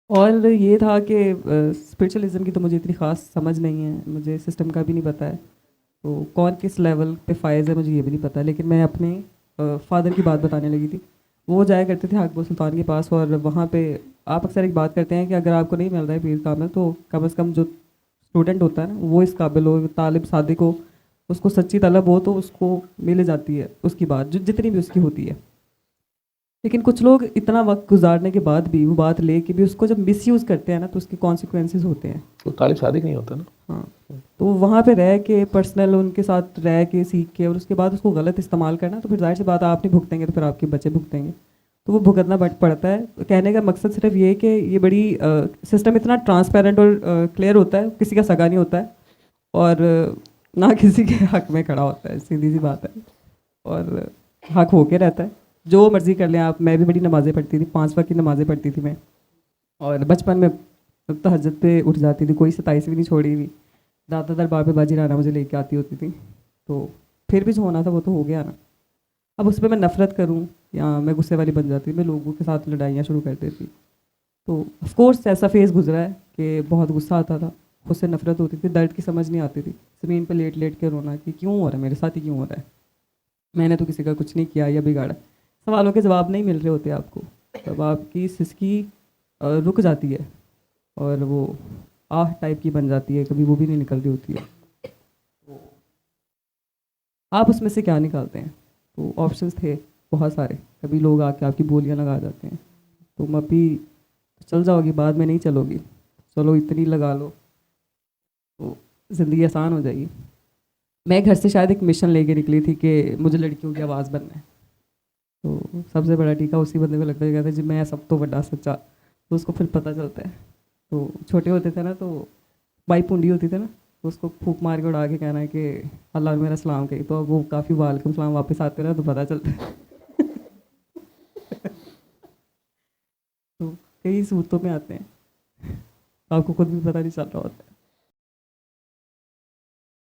और ये था कि स्पिरिचुअलिज्म की तो मुझे इतनी ख़ास समझ नहीं है, मुझे सिस्टम का भी नहीं पता है। तो कौन किस लेवल पे फ़ायज़ है मुझे ये भी नहीं पता, लेकिन मैं अपने फ़ादर की बात बताने लगी थी। वो जाया करते थे अकबर सुल्तान के पास, और वहाँ पे आप अक्सर एक बात करते हैं कि अगर आपको नहीं मिल रहा है पीर कामिल, तो कम से कम जो स्टूडेंट होता है ना वो इस काबिल हो, तालिब सादिक हो, उसको सच्ची तलब हो, तो उसको मिल जाती है उसकी बात, जो जितनी भी उसकी होती है। लेकिन कुछ लोग इतना वक्त गुजारने के बाद भी वो बात लेके भी उसको जब मिसयूज़ करते हैं ना, तो उसके कॉन्सिक्वेंसेस होते हैं। तो तालिब सादिक नहीं होता ना। हाँ। तो वहाँ पे रह के पर्सनल उनके साथ रह के सीख के और उसके बाद उसको गलत इस्तेमाल करना, तो फिर जाहिर सी बात आप नहीं भुगतेंगे तो फिर आपके बच्चे भुगतेंगे। तो वो भुगतना पड़ता है। तो कहने का मकसद सिर्फ ये है कि ये बड़ी सिस्टम इतना ट्रांसपेरेंट और क्लियर होता है, किसी का सगा नहीं होता है, और ना किसी के हक में खड़ा होता है, सीधी सी बात है। और हक होके रहता है, जो मर्ज़ी कर लें आप। मैं भी बड़ी नमाज़ें पढ़ती थी, 5 वक्त की नमाज़ें पढ़ती थी मैं। और बचपन में तहज्जुद पे उठ जाती थी, कोई 27 भी नहीं छोड़ी हुई। दादा दरबार पे बाजी राना मुझे लेके आती होती थी। तो फिर भी जो होना था वो तो हो गया ना। अब उस पे मैं नफ़रत करूँ या मैं गुस्से वाली बन जाती, मैं लोगों के साथ लड़ाइयाँ शुरू कर देती। तो ऑफ कोर्स ऐसा फेज़ गुजरा है कि बहुत गुस्सा आता था, खुद से नफ़रत होती थी, दर्द की समझ नहीं आती थी। ज़मीन पे लेट लेट के रोना कि क्यों हो रहा है मेरे साथ, ही क्यों हो रहा है, मैंने तो किसी का कुछ नहीं किया या बिगाड़ा। सवालों के जवाब नहीं मिल रहे होते आपको, तब आपकी सिसकी रुक जाती है, और वो आह टाइप की बन जाती है, कभी वो भी नहीं निकल रही होती है। आप उसमें से क्या निकालते हैं? तो ऑप्शंस थे बहुत सारे। कभी लोग आके आपकी बोलियां लगा जाते हैं, तुम अभी चल जाओगी, बाद में नहीं चलोगी, चलो इतनी लगा लो तो ज़िंदगी आसान हो जाएगी। मैं घर से शायद एक मिशन लेके निकली थी कि मुझे लड़कियों की आवाज़ बनना है। तो सबसे बड़ा टीका उसी बंदे को लगता है, कहता है जी मैं सब तो बड़ा सच्चा। तो उसको फिर पता चलता है। तो छोटे होते थे ना, तो माई पूंडी होती थी ना, तो उसको फूंक मार के उड़ा के कहना है कि अल्लाह ने मेरा सलाम कही, तो अब वो काफ़ी वालेकुम सलाम वापस आते रहे तो पता चलता है। तो कई सूरतों में आते हैं, आपको खुद भी पता नहीं चल रहा होता है।